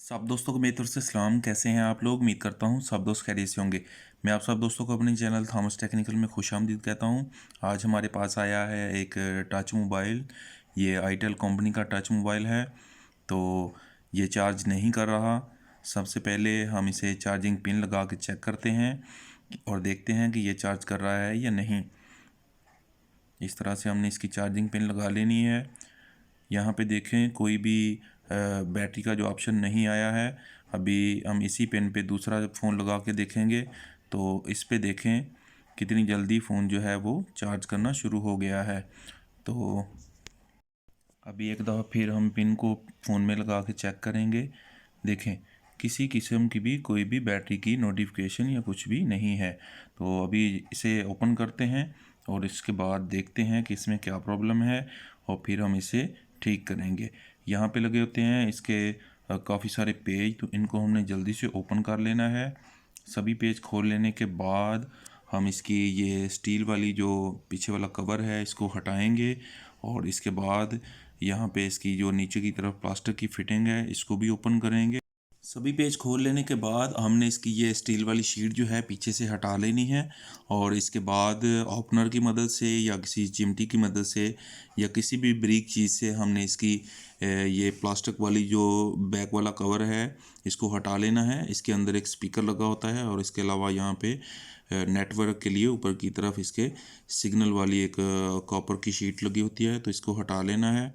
सब दोस्तों को मेरी तरफ से सलाम। कैसे हैं आप लोग? उम्मीद करता हूँ सब दोस्त खैरियत से होंगे। मैं आप सब दोस्तों को अपने चैनल थॉमस टेक्निकल में खुशामदीद कहता हूँ। आज हमारे पास आया है एक टच मोबाइल। ये आईटेल कंपनी का टच मोबाइल है। तो ये चार्ज नहीं कर रहा। सबसे पहले हम इसे चार्जिंग पिन लगा के चेक करते हैं और देखते हैं कि ये चार्ज कर रहा है या नहीं। इस तरह से हमने इसकी चार्जिंग पिन लगा लेनी है। यहाँ पे देखें कोई भी बैटरी का जो ऑप्शन नहीं आया है। अभी हम इसी पेन पे दूसरा फ़ोन लगा के देखेंगे तो इस पे देखें कितनी जल्दी फ़ोन जो है वो चार्ज करना शुरू हो गया है। तो अभी एक दफ़ा फिर हम पिन को फ़ोन में लगा के चेक करेंगे। देखें किसी किस्म की भी कोई भी बैटरी की नोटिफिकेशन या कुछ भी नहीं है। तो अभी इसे ओपन करते हैं और इसके बाद देखते हैं कि इसमें क्या प्रॉब्लम है और फिर हम इसे ठीक करेंगे। यहाँ पे लगे होते हैं इसके काफ़ी सारे पेज, तो इनको हमने जल्दी से ओपन कर लेना है। सभी पेज खोल लेने के बाद हम इसकी ये स्टील वाली जो पीछे वाला कवर है इसको हटाएंगे और इसके बाद यहाँ पे इसकी जो नीचे की तरफ प्लास्टिक की फिटिंग है इसको भी ओपन करेंगे। सभी पेज खोल लेने के बाद हमने इसकी ये स्टील वाली शीट जो है पीछे से हटा लेनी है और इसके बाद ओपनर की मदद से या किसी चिमटी की मदद से या किसी भी ब्रीक चीज़ से हमने इसकी ये प्लास्टिक वाली जो बैक वाला कवर है इसको हटा लेना है। इसके अंदर एक स्पीकर लगा होता है और इसके अलावा यहाँ पे नेटवर्क के लिए ऊपर की तरफ इसके सिग्नल वाली एक कॉपर की शीट लगी होती है, तो इसको हटा लेना है।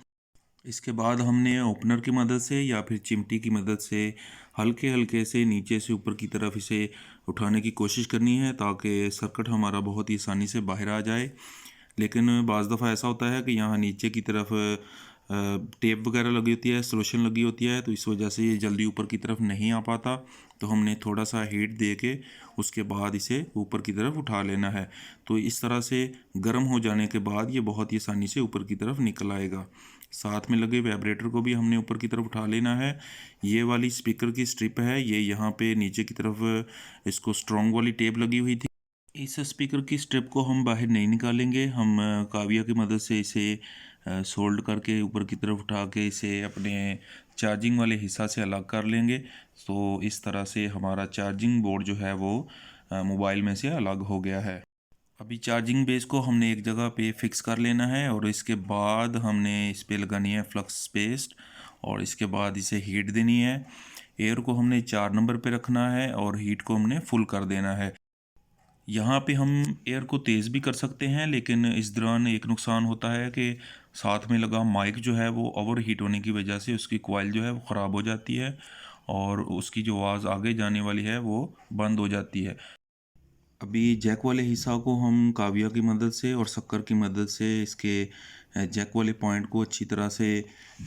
इसके बाद हमने ओपनर की मदद से या फिर चिमटी की मदद से हल्के हल्के से नीचे से ऊपर की तरफ इसे उठाने की कोशिश करनी है ताकि सर्किट हमारा बहुत ही आसानी से बाहर आ जाए। लेकिन बाज़ दफ़ा ऐसा होता है कि यहाँ नीचे की तरफ टेप वगैरह लगी होती है, सॉल्यूशन लगी होती है, तो इस वजह से ये जल्दी ऊपर की तरफ नहीं आ पाता। तो हमने थोड़ा सा हीट दे के उसके बाद इसे ऊपर की तरफ उठा लेना है। तो इस तरह से गर्म हो जाने के बाद ये बहुत ही आसानी से ऊपर की तरफ निकल आएगा। साथ में लगे वाइब्रेटर को भी हमने ऊपर की तरफ उठा लेना है। ये वाली स्पीकर की स्ट्रिप है, ये यहाँ पे नीचे की तरफ इसको स्ट्रॉन्ग वाली टेप लगी हुई थी। इस स्पीकर की स्ट्रिप को हम बाहर नहीं निकालेंगे। हम काविया की मदद से इसे सोल्ड करके ऊपर की तरफ उठा के इसे अपने चार्जिंग वाले हिस्सा से अलग कर लेंगे। तो इस तरह से हमारा चार्जिंग बोर्ड जो है वो मोबाइल में से अलग हो गया है। अभी चार्जिंग बेस को हमने एक जगह पे फिक्स कर लेना है और इसके बाद हमने इस पे लगानी है फ्लक्स पेस्ट और इसके बाद इसे हीट देनी है। एयर को हमने 4 नंबर पे रखना है और हीट को हमने फुल कर देना है। यहाँ पे हम एयर को तेज़ भी कर सकते हैं, लेकिन इस दौरान एक नुकसान होता है कि साथ में लगा माइक जो है वो ओवर हीट होने की वजह से उसकी कॉइल जो है वो ख़राब हो जाती है और उसकी जो आवाज़ आगे जाने वाली है वो बंद हो जाती है। अभी जैक वाले हिस्सा को हम काविया की मदद से और शक्कर की मदद से इसके जैक वाले पॉइंट को अच्छी तरह से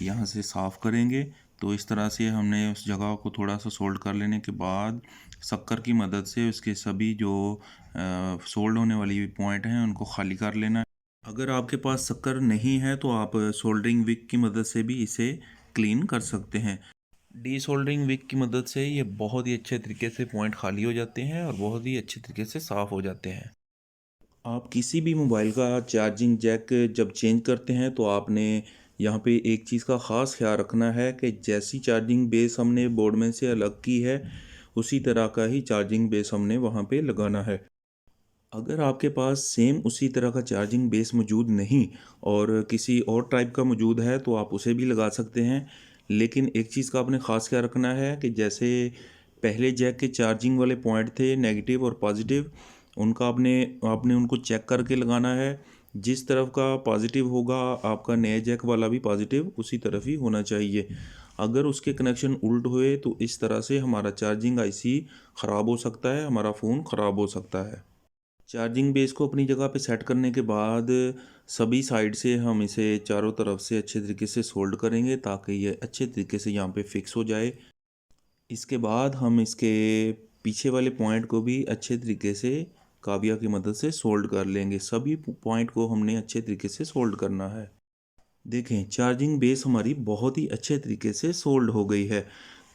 यहाँ से साफ़ करेंगे। तो इस तरह से हमने उस जगह को थोड़ा सा सोल्ड कर लेने के बाद शक्कर की मदद से उसके सभी जो सोल्ड होने वाली पॉइंट हैं उनको खाली कर लेना है। अगर आपके पास शक्कर नहीं है तो आप सोल्डरिंग विक की मदद से भी इसे क्लीन कर सकते हैं। डीसोल्डरिंग विक की मदद से ये बहुत ही अच्छे तरीके से पॉइंट खाली हो जाते हैं और बहुत ही अच्छे तरीके से साफ़ हो जाते हैं। आप किसी भी मोबाइल का चार्जिंग जैक जब चेंज करते हैं तो आपने यहाँ पे एक चीज़ का ख़ास ख्याल रखना है कि जैसी चार्जिंग बेस हमने बोर्ड में से अलग की है उसी तरह का ही चार्जिंग बेस हमने वहाँ पे लगाना है। अगर आपके पास सेम उसी तरह का चार्जिंग बेस मौजूद नहीं और किसी और टाइप का मौजूद है तो आप उसे भी लगा सकते हैं। लेकिन एक चीज़ का आपने ख़ास ख्याल रखना है कि जैसे पहले जैक के चार्जिंग वाले पॉइंट थे नेगेटिव और पॉजिटिव, उनका आपने आपने उनको चेक करके लगाना है। जिस तरफ का पॉजिटिव होगा आपका नया जैक वाला भी पॉजिटिव उसी तरफ ही होना चाहिए। अगर उसके कनेक्शन उल्ट हुए तो इस तरह से हमारा चार्जिंग आईसी ख़राब हो सकता है, हमारा फ़ोन ख़राब हो सकता है। चार्जिंग बेस को अपनी जगह पे सेट करने के बाद सभी साइड से हम इसे चारों तरफ से अच्छे तरीके से सोल्ड करेंगे ताकि ये अच्छे तरीके से यहाँ पे फिक्स हो जाए। इसके बाद हम इसके पीछे वाले पॉइंट को भी अच्छे तरीके से काविया की मदद से सोल्ड कर लेंगे। सभी पॉइंट को हमने अच्छे तरीके से सोल्ड करना है। देखें चार्जिंग बेस हमारी बहुत ही अच्छे तरीके से सोल्ड हो गई है।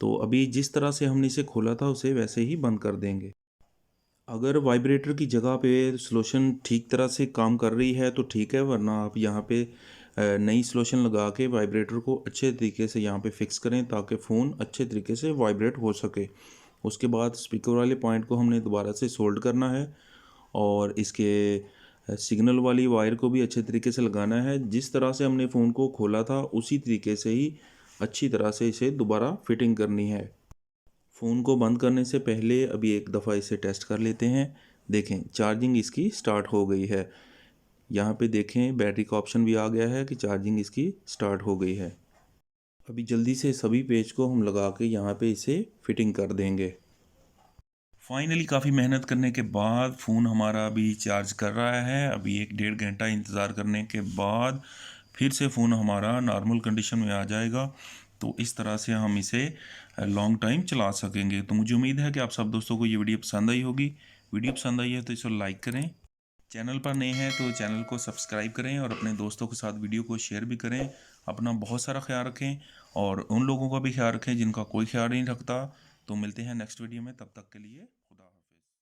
तो अभी जिस तरह से हमने इसे खोला था उसे वैसे ही बंद कर देंगे। अगर वाइब्रेटर की जगह पे सॉल्यूशन ठीक तरह से काम कर रही है तो ठीक है, वरना आप यहाँ पे नई सॉल्यूशन लगा के वाइब्रेटर को अच्छे तरीके से यहाँ पे फिक्स करें ताकि फ़ोन अच्छे तरीके से वाइब्रेट हो सके। उसके बाद स्पीकर वाले पॉइंट को हमने दोबारा से सोल्ड करना है और इसके सिग्नल वाली वायर को भी अच्छे तरीके से लगाना है। जिस तरह से हमने फ़ोन को खोला था उसी तरीके से ही अच्छी तरह से इसे दोबारा फिटिंग करनी है। फ़ोन को बंद करने से पहले अभी एक दफ़ा इसे टेस्ट कर लेते हैं। देखें चार्जिंग इसकी स्टार्ट हो गई है। यहाँ पे देखें बैटरी का ऑप्शन भी आ गया है कि चार्जिंग इसकी स्टार्ट हो गई है। अभी जल्दी से सभी पेज को हम लगा के यहाँ पे इसे फिटिंग कर देंगे। फाइनली काफ़ी मेहनत करने के बाद फ़ोन हमारा अभी चार्ज कर रहा है। अभी 1-1.5 घंटा इंतज़ार करने के बाद फिर से फ़ोन हमारा नॉर्मल कंडीशन में आ जाएगा। तो इस तरह से हम इसे लॉन्ग टाइम चला सकेंगे। तो मुझे उम्मीद है कि आप सब दोस्तों को ये वीडियो पसंद आई होगी। वीडियो पसंद आई है तो इसे लाइक करें, चैनल पर नए हैं तो चैनल को सब्सक्राइब करें और अपने दोस्तों के साथ वीडियो को शेयर भी करें। अपना बहुत सारा ख्याल रखें और उन लोगों का भी ख्याल रखें जिनका कोई ख्याल नहीं रखता। तो मिलते हैं नेक्स्ट वीडियो में, तब तक के लिए खुदा हाफिज़।